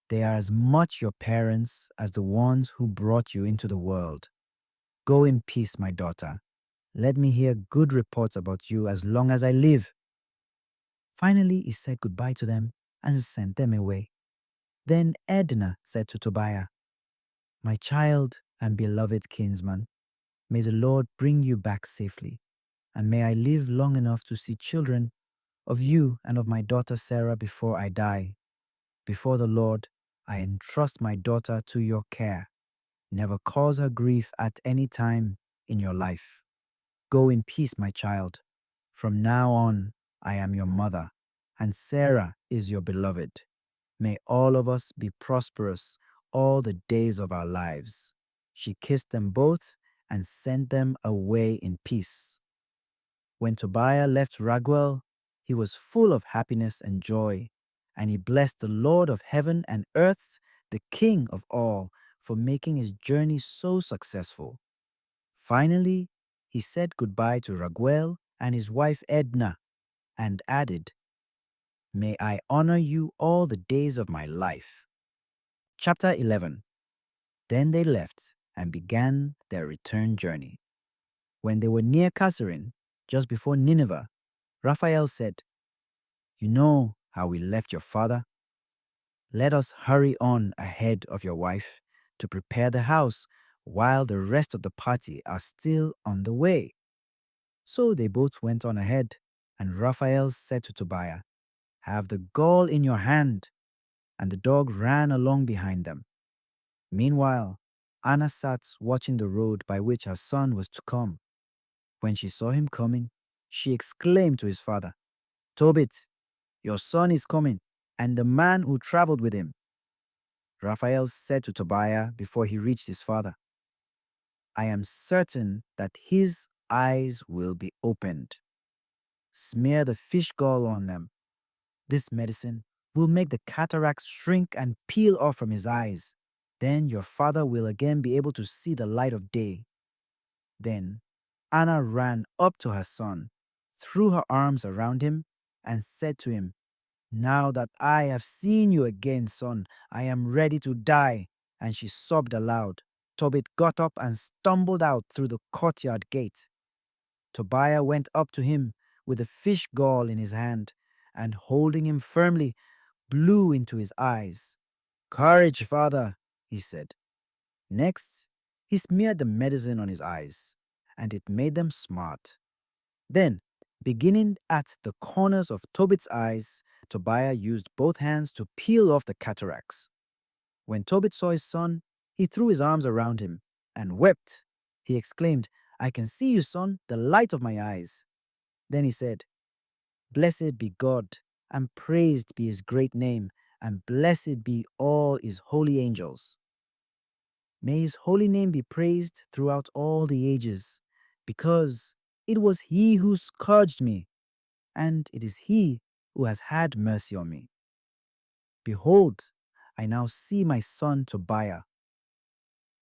they are as much your parents as the ones who brought you into the world. Go in peace, my daughter. Let me hear good reports about you as long as I live." Finally, he said goodbye to them and sent them away. Then Edna said to Tobiah, "My child and beloved kinsman, may the Lord bring you back safely, and may I live long enough to see children of you and of my daughter Sarah before I die. Before the Lord, I entrust my daughter to your care. Never cause her grief at any time in your life. Go in peace, my child. From now on, I am your mother, and Sarah is your beloved. May all of us be prosperous all the days of our lives." She kissed them both and sent them away in peace. When Tobiah left Raguel, he was full of happiness and joy, and he blessed the Lord of heaven and earth, the King of all, for making his journey so successful. Finally, he said goodbye to Raguel and his wife Edna, and added, "May I honor you all the days of my life." Chapter 11. Then they left and began their return journey. When they were near Kasserine, just before Nineveh, Raphael said, "You know how we left your father? Let us hurry on ahead of your wife to prepare the house while the rest of the party are still on the way." So they both went on ahead, and Raphael said to Tobiah, "Have the gall in your hand," and the dog ran along behind them. Meanwhile, Anna sat watching the road by which her son was to come. When she saw him coming, she exclaimed to his father, "Tobit, your son is coming, and the man who traveled with him." Raphael said to Tobiah before he reached his father, "I am certain that his eyes will be opened. Smear the fish gall on them. This medicine will make the cataracts shrink and peel off from his eyes. Then your father will again be able to see the light of day." Then Anna ran up to her son, threw her arms around him, and said to him, "Now that I have seen you again, son, I am ready to die." And she sobbed aloud. Tobit got up and stumbled out through the courtyard gate. Tobiah went up to him with the fish gall in his hand, and holding him firmly, blew into his eyes. "Courage, father," he said. Next, he smeared the medicine on his eyes, and it made them smart. Then, beginning at the corners of Tobit's eyes, Tobiah used both hands to peel off the cataracts. When Tobit saw his son, he threw his arms around him and wept. He exclaimed, "I can see you, son, the light of my eyes." Then he said, "Blessed be God, and praised be his great name, and blessed be all his holy angels. May his holy name be praised throughout all the ages, because it was he who scourged me, and it is he who has had mercy on me. Behold, I now see my son Tobiah."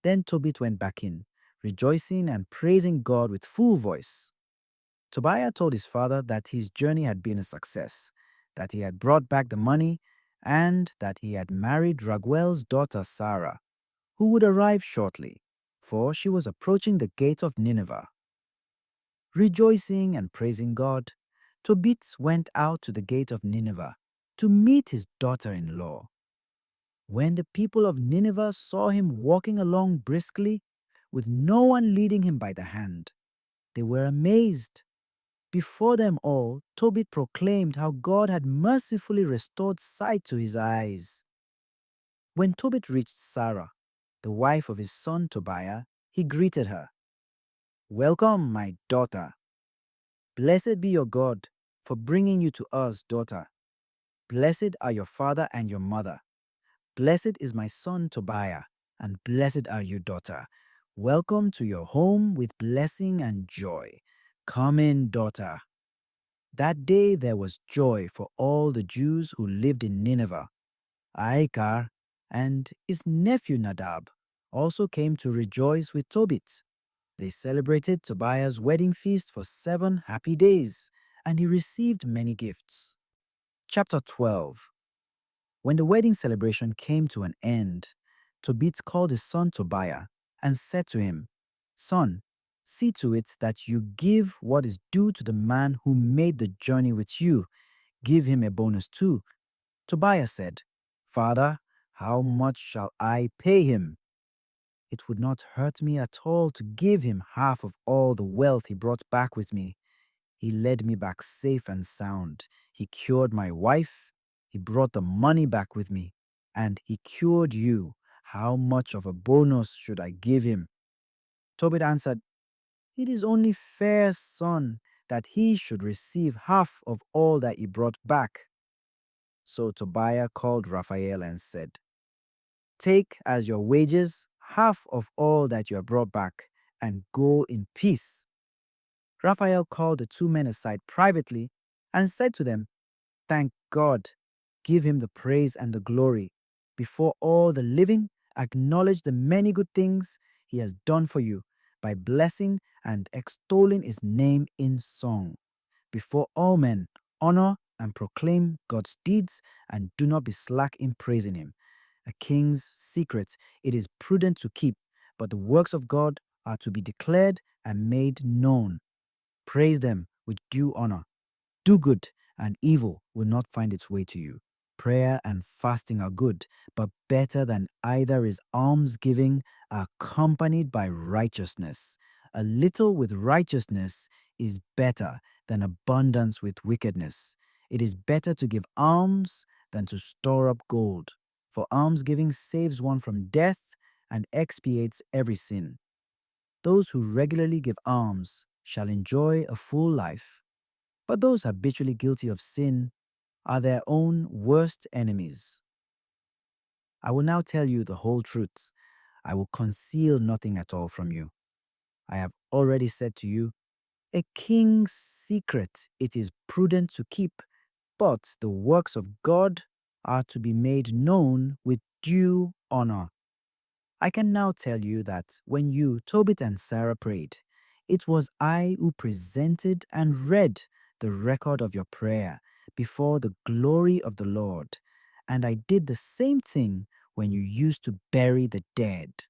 Then Tobit went back in, rejoicing and praising God with full voice. Tobiah told his father that his journey had been a success, that he had brought back the money, and that he had married Raguel's daughter Sarah, who would arrive shortly, for she was approaching the gate of Nineveh. Rejoicing and praising God, Tobit went out to the gate of Nineveh to meet his daughter-in-law. When the people of Nineveh saw him walking along briskly, with no one leading him by the hand, they were amazed. Before them all, Tobit proclaimed how God had mercifully restored sight to his eyes. When Tobit reached Sarah, the wife of his son Tobiah, he greeted her. "Welcome, my daughter. Blessed be your God for bringing you to us, daughter. Blessed are your father and your mother. Blessed is my son Tobiah, and blessed are you, daughter. Welcome to your home with blessing and joy. Come in, daughter." That day there was joy for all the Jews who lived in Nineveh. Aikar and his nephew Nadab also came to rejoice with Tobit. They celebrated Tobiah's wedding feast for 7 happy days, and he received many gifts. Chapter 12. When the wedding celebration came to an end, Tobit called his son Tobiah and said to him, "Son, see to it that you give what is due to the man who made the journey with you. Give him a bonus too." Tobiah said, "Father, how much shall I pay him?" "It would not hurt me at all to give him half of all the wealth he brought back with me. He led me back safe and sound. He cured my wife. He brought the money back with me. And he cured you. How much of a bonus should I give him?" Tobit answered, "It is only fair, son, that he should receive half of all that he brought back." So Tobiah called Raphael and said, "Take as your wages half of all that you have brought back, and go in peace." Raphael called the 2 men aside privately and said to them, "Thank God, give him the praise and the glory. Before all the living, acknowledge the many good things he has done for you by blessing and extolling his name in song. Before all men, honor and proclaim God's deeds, and do not be slack in praising him. A king's secret it is prudent to keep, but the works of God are to be declared and made known. Praise them with due honor. Do good, and evil will not find its way to you. Prayer and fasting are good, but better than either is almsgiving accompanied by righteousness. A little with righteousness is better than abundance with wickedness. It is better to give alms than to store up gold, for almsgiving saves one from death and expiates every sin. Those who regularly give alms shall enjoy a full life, but those habitually guilty of sin are their own worst enemies. I will now tell you the whole truth. I will conceal nothing at all from you. I have already said to you, a king's secret it is prudent to keep, but the works of God are to be made known with due honor. I can now tell you that when you, Tobit and Sarah, prayed, it was I who presented and read the record of your prayer before the glory of the Lord, and I did the same thing when you used to bury the dead.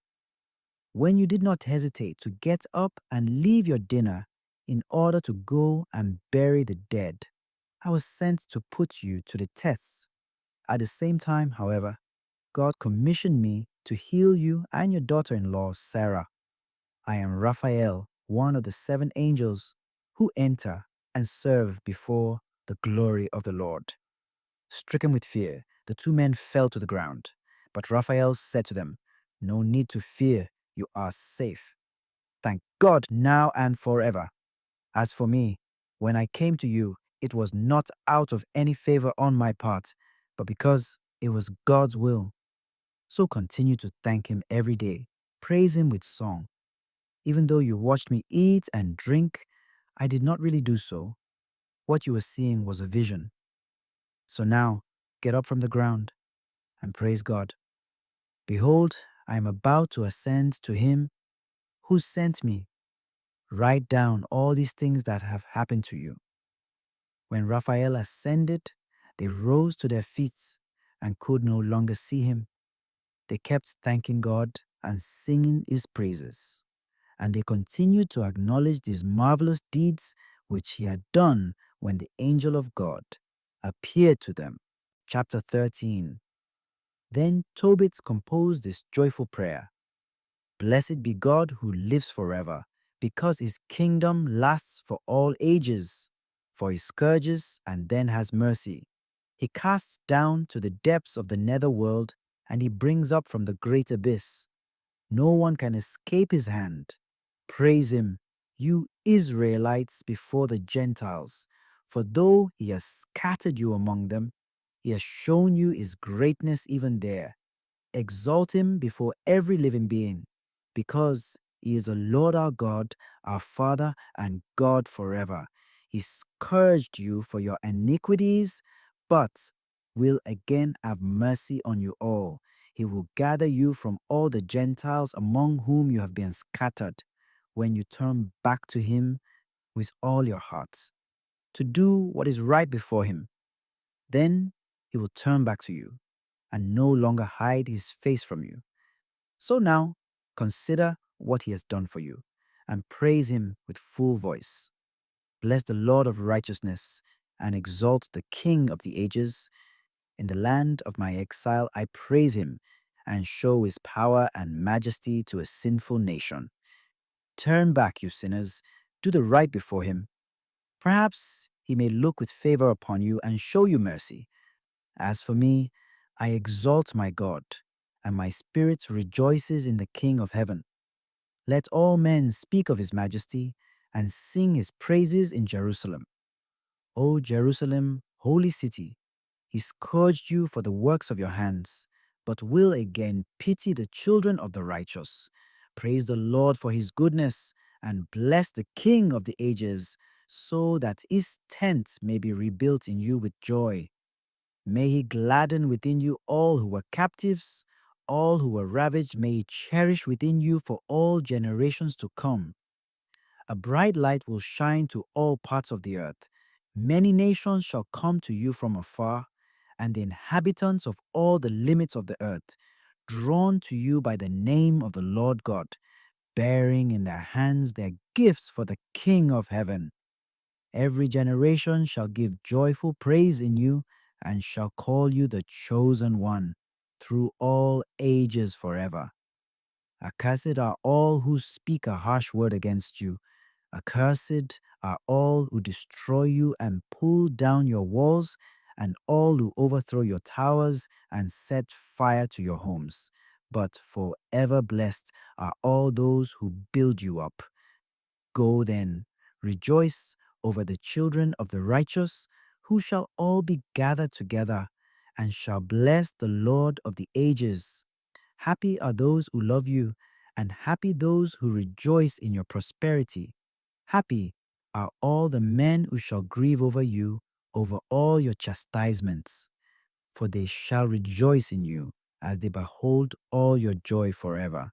When you did not hesitate to get up and leave your dinner in order to go and bury the dead, I was sent to put you to the test. At the same time, however, God commissioned me to heal you and your daughter-in-law, Sarah. I am Raphael, one of the 7 angels who enter and serve before the glory of the Lord." Stricken with fear, the 2 men fell to the ground. But Raphael said to them, "No need to fear, you are safe. Thank God now and forever. As for me, when I came to you, it was not out of any favor on my part, but because it was God's will. So continue to thank him every day. Praise him with song. Even though you watched me eat and drink, I did not really do so. What you were seeing was a vision. So now, get up from the ground and praise God. Behold, I am about to ascend to him who sent me. Write down all these things that have happened to you." When Raphael ascended, they rose to their feet and could no longer see him. They kept thanking God and singing his praises, and they continued to acknowledge these marvelous deeds which he had done when the angel of God appeared to them. Chapter 13. Then Tobit composed this joyful prayer: "Blessed be God who lives forever, because his kingdom lasts for all ages. for he scourges and then has mercy. He casts down to the depths of the nether world, and he brings up from the great abyss. No one can escape his hand. Praise him, you Israelites, before the Gentiles. For though he has scattered you among them, he has shown you his greatness even there. Exalt him before every living being, because he is the Lord our God, our Father, and God forever. He scourged you for your iniquities, but will again have mercy on you all. He will gather you from all the Gentiles among whom you have been scattered, when you turn back to him with all your heart, to do what is right before him. Then he will turn back to you and no longer hide his face from you. So now, consider what he has done for you, and praise him with full voice. Bless the Lord of righteousness, and exalt the King of the ages. In the land of my exile, I praise him, and show his power and majesty to a sinful nation. Turn back, you sinners, do the right before him. Perhaps he may look with favor upon you and show you mercy. As for me, I exalt my God, and my spirit rejoices in the King of heaven. Let all men speak of his majesty, and sing his praises in Jerusalem. O Jerusalem, holy city, he scourged you for the works of your hands, but will again pity the children of the righteous. Praise the Lord for his goodness, and bless the King of the ages, so that his tent may be rebuilt in you with joy. May he gladden within you all who were captives, all who were ravaged may he cherish within you for all generations to come. A bright light will shine to all parts of the earth. Many nations shall come to you from afar, and the inhabitants of all the limits of the earth, drawn to you by the name of the Lord God, bearing in their hands their gifts for the King of heaven. Every generation shall give joyful praise in you, and shall call you the chosen one, through all ages forever. Accursed are all who speak a harsh word against you. Accursed are all who destroy you and pull down your walls, and all who overthrow your towers and set fire to your homes. But forever blessed are all those who build you up. Go then, rejoice over the children of the righteous, who shall all be gathered together, and shall bless the Lord of the ages. Happy are those who love you, and happy those who rejoice in your prosperity. Happy are all the men who shall grieve over you, over all your chastisements, for they shall rejoice in you, as they behold all your joy forever.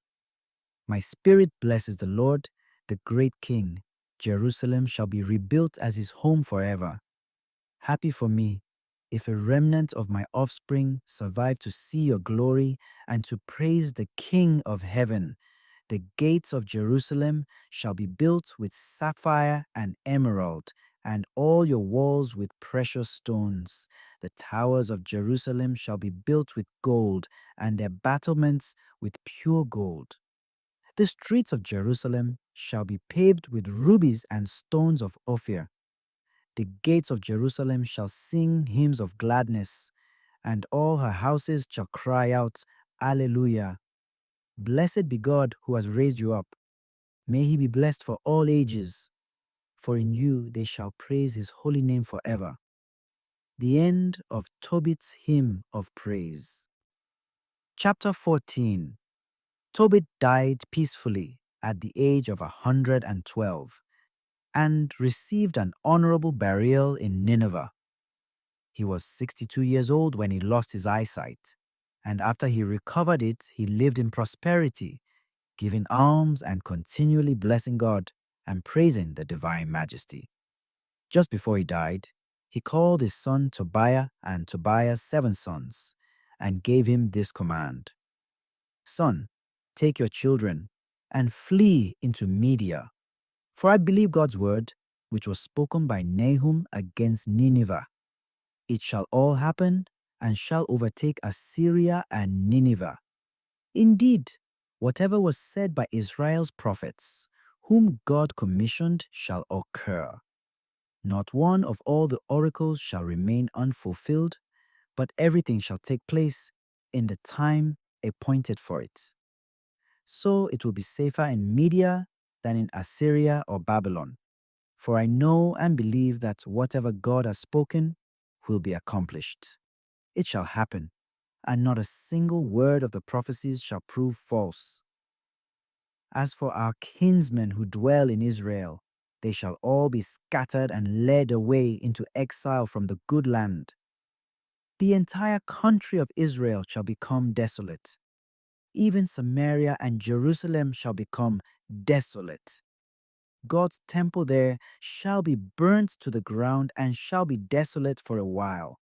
My spirit blesses the Lord, the great King. Jerusalem shall be rebuilt as his home forever. Happy for me, if a remnant of my offspring survive to see your glory and to praise the King of heaven. The gates of Jerusalem shall be built with sapphire and emerald, and all your walls with precious stones. The towers of Jerusalem shall be built with gold, and their battlements with pure gold. The streets of Jerusalem shall be paved with rubies and stones of Ophir. The gates of Jerusalem shall sing hymns of gladness, and all her houses shall cry out, Alleluia. Blessed be God who has raised you up. May he be blessed for all ages, for in you they shall praise his holy name forever. The end of Tobit's hymn of praise. Chapter 14. Tobit died peacefully at the age of 112 and received an honorable burial in Nineveh. He was 62 years old when he lost his eyesight, and after he recovered it, he lived in prosperity, giving alms and continually blessing God and praising the divine majesty. Just before he died, he called his son Tobiah and Tobiah's 7 sons and gave him this command: Son, take your children and flee into Media, for I believe God's word, which was spoken by Nahum against Nineveh. It shall all happen and shall overtake Assyria and Nineveh. Indeed, whatever was said by Israel's prophets, whom God commissioned, shall occur. Not one of all the oracles shall remain unfulfilled, but everything shall take place in the time appointed for it. So it will be safer in Media than in Assyria or Babylon. For I know and believe that whatever God has spoken will be accomplished. It shall happen, and not a single word of the prophecies shall prove false. As for our kinsmen who dwell in Israel, they shall all be scattered and led away into exile from the good land. The entire country of Israel shall become desolate. Even Samaria and Jerusalem shall become desolate. God's temple there shall be burnt to the ground and shall be desolate for a while.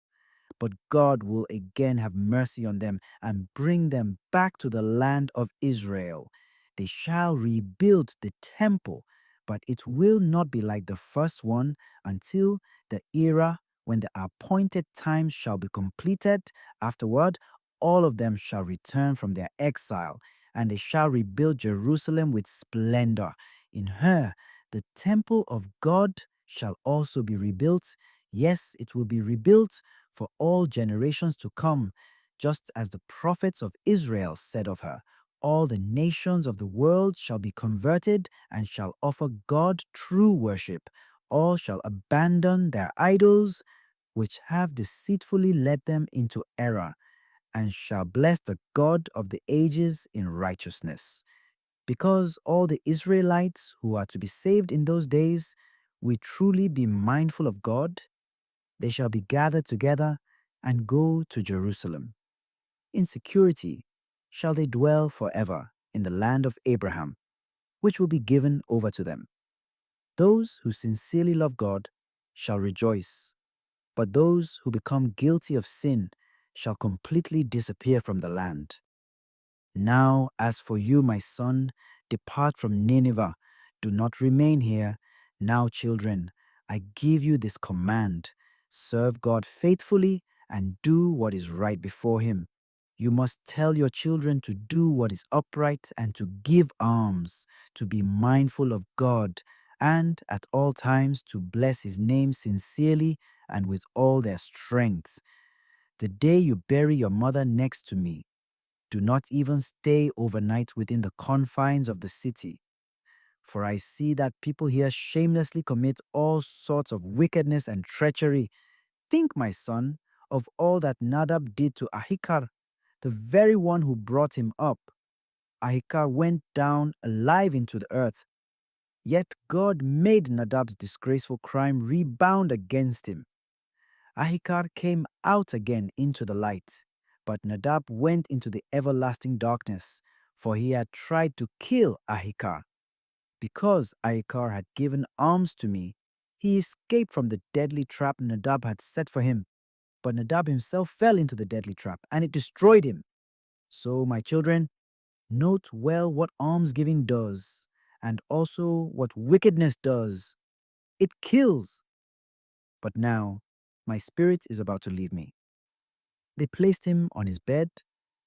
But God will again have mercy on them and bring them back to the land of Israel. They shall rebuild the temple, but it will not be like the first one until the era when the appointed time shall be completed. Afterward, all of them shall return from their exile, and they shall rebuild Jerusalem with splendor. In her, the temple of God shall also be rebuilt. Yes, it will be rebuilt for all generations to come, just as the prophets of Israel said of her. All the nations of the world shall be converted and shall offer God true worship. All shall abandon their idols, which have deceitfully led them into error, and shall bless the God of the ages in righteousness. Because all the Israelites who are to be saved in those days will truly be mindful of God, they shall be gathered together and go to Jerusalem. In security shall they dwell forever in the land of Abraham, which will be given over to them. Those who sincerely love God shall rejoice, but those who become guilty of sin shall completely disappear from the land. Now, as for you, my son, depart from Nineveh. Do not remain here. Now, children, I give you this command. Serve God faithfully and do what is right before him. You must tell your children to do what is upright and to give alms, to be mindful of God, and at all times to bless his name sincerely and with all their strength. The day you bury your mother next to me, do not even stay overnight within the confines of the city. For I see that people here shamelessly commit all sorts of wickedness and treachery. Think, my son, of all that Nadab did to Ahikar, the very one who brought him up. Ahikar went down alive into the earth. Yet God made Nadab's disgraceful crime rebound against him. Ahikar came out again into the light, but Nadab went into the everlasting darkness, for he had tried to kill Ahikar. Because Ahikar had given alms to me, he escaped from the deadly trap Nadab had set for him. But Nadab himself fell into the deadly trap, and it destroyed him. So, my children, note well what almsgiving does, and also what wickedness does. It kills. But now, my spirit is about to leave me. They placed him on his bed,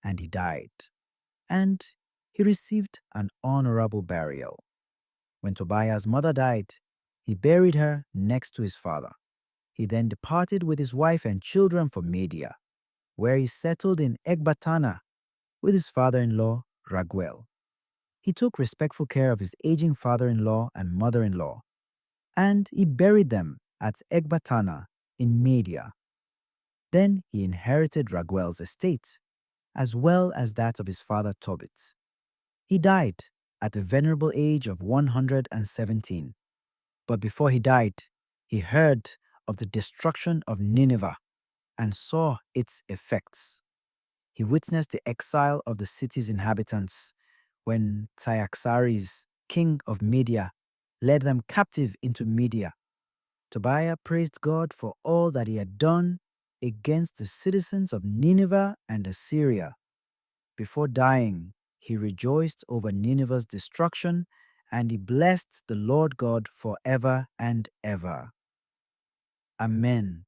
and he died. And he received an honorable burial. When Tobiah's mother died, he buried her next to his father. He then departed with his wife and children for Media, where he settled in Ecbatana with his father-in-law, Raguel. He took respectful care of his aging father-in-law and mother-in-law, and he buried them at Ecbatana in Media. Then he inherited Raguel's estate, as well as that of his father Tobit. He died at the venerable age of 117. But before he died, he heard of the destruction of Nineveh and saw its effects. He witnessed the exile of the city's inhabitants when Cyaxares, king of Media, led them captive into Media. Tobiah praised God for all that he had done against the citizens of Nineveh and Assyria. Before dying, he rejoiced over Nineveh's destruction, and he blessed the Lord God forever and ever. Amen.